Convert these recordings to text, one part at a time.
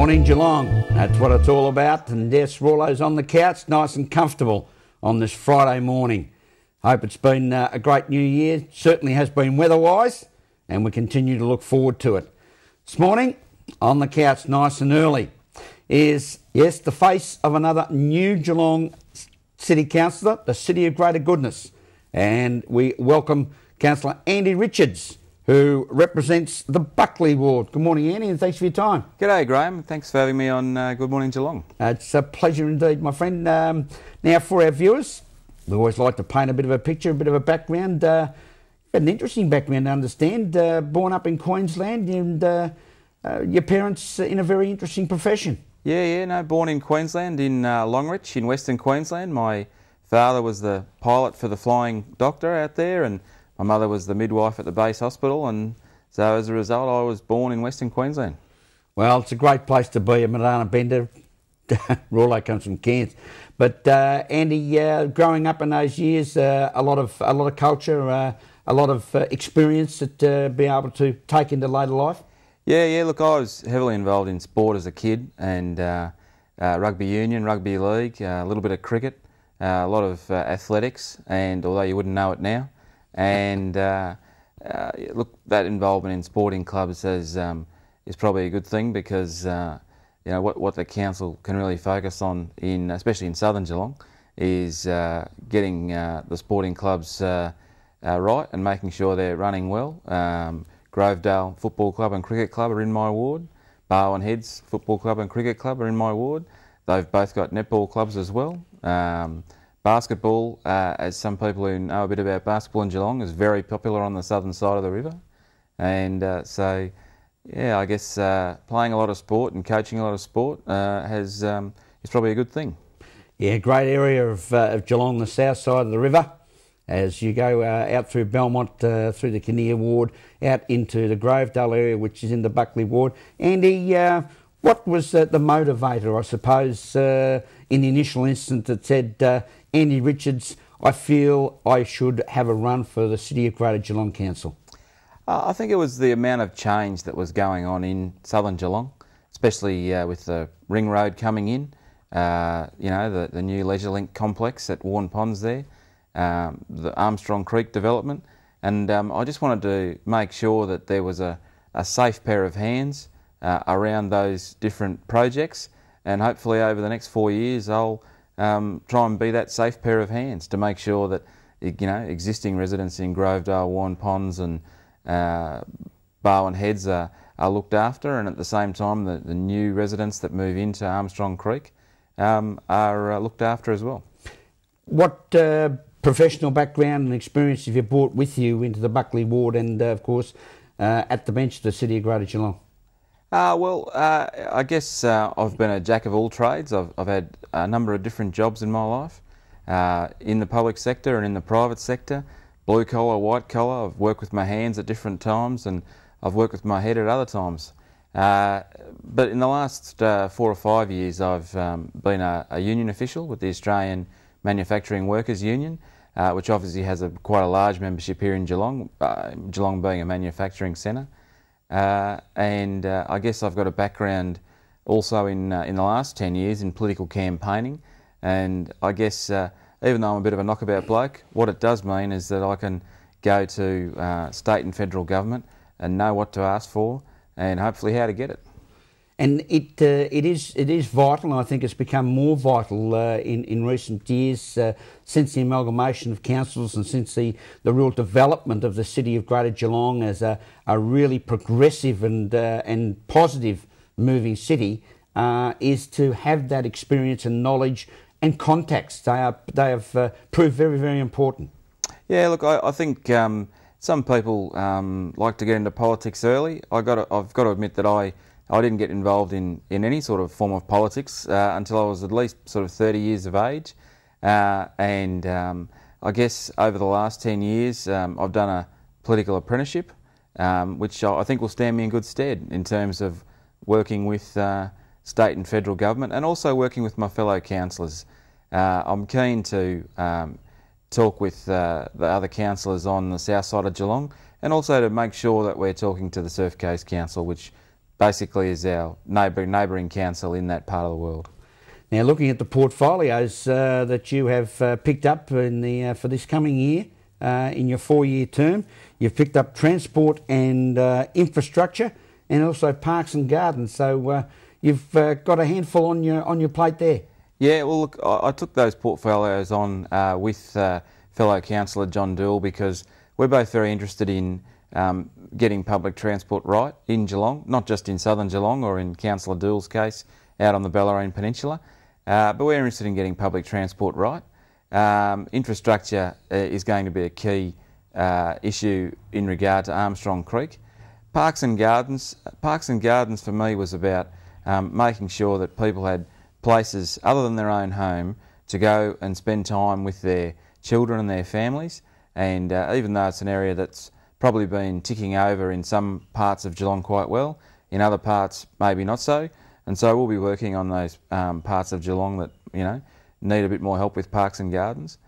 Morning Geelong, that's what it's all about. And yes, Rollo's on the couch, nice and comfortable on this Friday morning. Hope it's been a great new year, certainly has been weather-wise, and we continue to look forward to it. This morning, on the couch, nice and early, is, yes, the face of another new Geelong City Councillor, the City of Greater Goodness. And we welcome Councillor Andy Richards, who represents the Buckley ward. Good morning, Andy, and thanks for your time. G'day, Graham. Thanks for having me on Good Morning Geelong. It's a pleasure indeed, my friend. Now, for our viewers, we always like to paint a bit of a picture, a bit of a background. You've got an interesting background to understand. Born up in Queensland, and your parents in a very interesting profession. Yeah, born in Queensland, in Longreach, in Western Queensland. My father was the pilot for the Flying Doctor out there, and my mother was the midwife at the base hospital, and so as a result I was born in Western Queensland. Well, it's a great place to be, a Madonna Bender. Rollo comes from Cairns. But Andy, growing up in those years, a lot of culture, a lot of experience that be able to take into later life. Yeah, look, I was heavily involved in sport as a kid, and rugby union, rugby league, a little bit of cricket, a lot of athletics, and although you wouldn't know it now. And look, that involvement in sporting clubs is probably a good thing, because you know what the council can really focus on, especially in southern Geelong, is getting the sporting clubs right and making sure they're running well. Grovedale Football Club and Cricket Club are in my ward. Barwon Heads Football Club and Cricket Club are in my ward. They've both got netball clubs as well. Basketball, as some people who know a bit about basketball in Geelong, is very popular on the southern side of the river. And so, yeah, I guess playing a lot of sport and coaching a lot of sport is probably a good thing. Yeah, great area of Geelong, the south side of the river. As you go out through Belmont, through the Kinnear ward, out into the Grovedale area, which is in the Buckley ward. Andy, what was the motivator, I suppose, in the initial instance that said, Andy Richards, I feel I should have a run for the City of Greater Geelong Council? I think it was the amount of change that was going on in southern Geelong, especially with the ring road coming in, you know, the new LeisureLink complex at Warren Ponds there, the Armstrong Creek development, and I just wanted to make sure that there was a safe pair of hands around those different projects, and hopefully over the next 4 years I'll try and be that safe pair of hands to make sure that, you know, existing residents in Grovedale, Warren Ponds and Barwon Heads are looked after, and at the same time the new residents that move into Armstrong Creek are looked after as well. What professional background and experience have you brought with you into the Buckley ward and, of course, at the bench of the City of Greater Geelong? I guess I've been a jack of all trades. I've had a number of different jobs in my life, in the public sector and in the private sector, blue collar, white collar. I've worked with my hands at different times, and I've worked with my head at other times. But in the last 4 or 5 years I've been a union official with the Australian Manufacturing Workers Union, which obviously has quite a large membership here in Geelong, Geelong being a manufacturing centre. And I guess I've got a background also in the last 10 years in political campaigning, and I guess even though I'm a bit of a knockabout bloke, what it does mean is that I can go to state and federal government and know what to ask for and hopefully how to get it. And it is vital, and I think it's become more vital in recent years since the amalgamation of councils and since the real development of the City of Greater Geelong as a really progressive and positive moving city, is to have that experience and knowledge and contacts. They have proved very, very important. Yeah, look, I think some people like to get into politics early. I've got to admit that I didn't get involved in any sort of form of politics until I was at least sort of 30 years of age. And I guess over the last 10 years I've done a political apprenticeship, which I think will stand me in good stead in terms of working with state and federal government, and also working with my fellow councillors. I'm keen to talk with the other councillors on the south side of Geelong, and also to make sure that we're talking to the Surf Coast Council, which basically is our neighbouring council in that part of the world. Now, looking at the portfolios that you have picked up for this coming year, in your 4-year term, you've picked up transport and infrastructure, and also parks and gardens. So you've got a handful on your plate there. Yeah, well, look, I took those portfolios on with fellow councillor John Dool, because we're both very interested in getting public transport right in Geelong, not just in southern Geelong or in Councillor Dool's case out on the Bellarine Peninsula, but we're interested in getting public transport right. Infrastructure is going to be a key issue in regard to Armstrong Creek. Parks and gardens for me was about making sure that people had places other than their own home to go and spend time with their children and their families. And even though it's an area that's probably been ticking over in some parts of Geelong quite well, in other parts maybe not so. And so we'll be working on those parts of Geelong that need a bit more help with parks and gardens.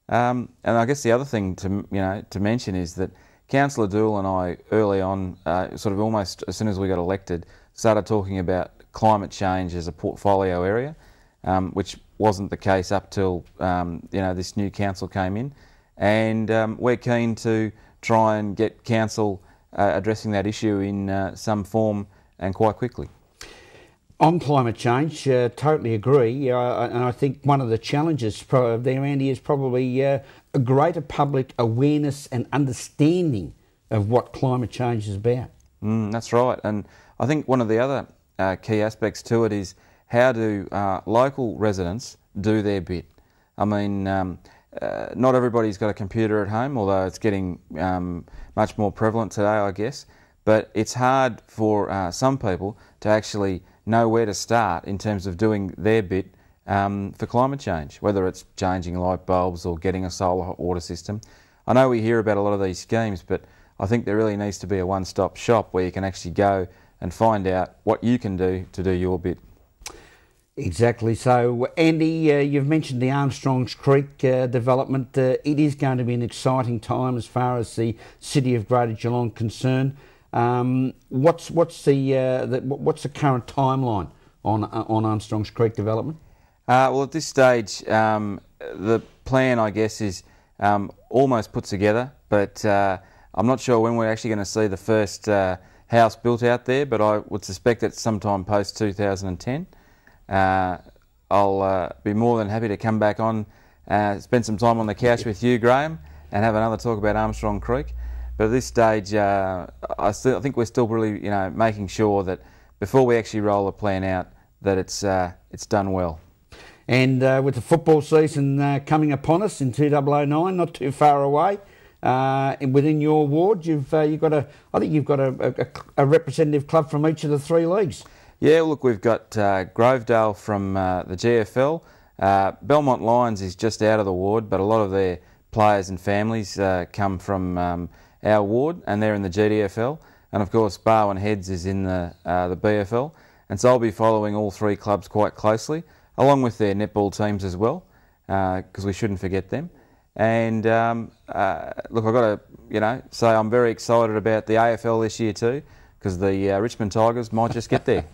And I guess the other thing to mention is that Councillor Dool and I early on, sort of almost as soon as we got elected, started talking about climate change as a portfolio area, which wasn't the case up till this new council came in. And we're keen to try and get council addressing that issue in some form and quite quickly. On climate change, totally agree. And I think one of the challenges there, Andy, is probably a greater public awareness and understanding of what climate change is about. That's right. And I think one of the other key aspects to it is how do local residents do their bit. I mean, not everybody's got a computer at home, although it's getting much more prevalent today, I guess. But it's hard for some people to actually know where to start in terms of doing their bit for climate change, whether it's changing light bulbs or getting a solar hot water system. I know we hear about a lot of these schemes, but I think there really needs to be a one-stop shop where you can actually go and find out what you can do to do your bit. Exactly. So, Andy, you've mentioned the Armstrong's Creek development. It is going to be an exciting time as far as the City of Greater Geelong concerned. What's the current timeline on Armstrong's Creek development? Well, at this stage, the plan, I guess, is almost put together, but I'm not sure when we're actually going to see the first house built out there, but I would suspect it's sometime post 2010. I'll be more than happy to come back on, spend some time on the couch with you, Graham, and have another talk about Armstrong Creek. But at this stage, I think we're still really, making sure that before we actually roll the plan out, that it's done well. And with the football season coming upon us in 2009, not too far away, within your ward, you've got a representative club from each of the 3 leagues. Yeah, look, we've got Grovedale from the GFL. Belmont Lions is just out of the ward, but a lot of their players and families come from our ward, and they're in the GDFL. And of course, Barwon Heads is in the BFL. And so I'll be following all 3 clubs quite closely, along with their netball teams as well, because we shouldn't forget them. And look, I've got to say I'm very excited about the AFL this year too, because the Richmond Tigers might just get there.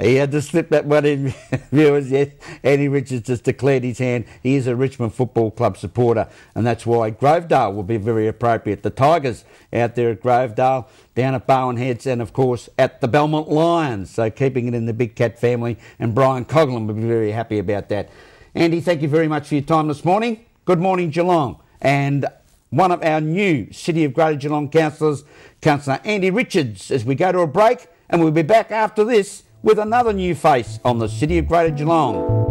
He had to slip that one in, viewers. Yes, Andy Richards just declared his hand. He is a Richmond Football Club supporter, and that's why Grovedale will be very appropriate. The Tigers out there at Grovedale, down at Barwon Heads, and of course at the Belmont Lions. So keeping it in the Big Cat family, and Brian Coughlin will be very happy about that. Andy, thank you very much for your time this morning. Good morning, Geelong. And one of our new City of Greater Geelong councillors, Councillor Andy Richards, as we go to a break, and we'll be back after this with another new face on the City of Greater Geelong.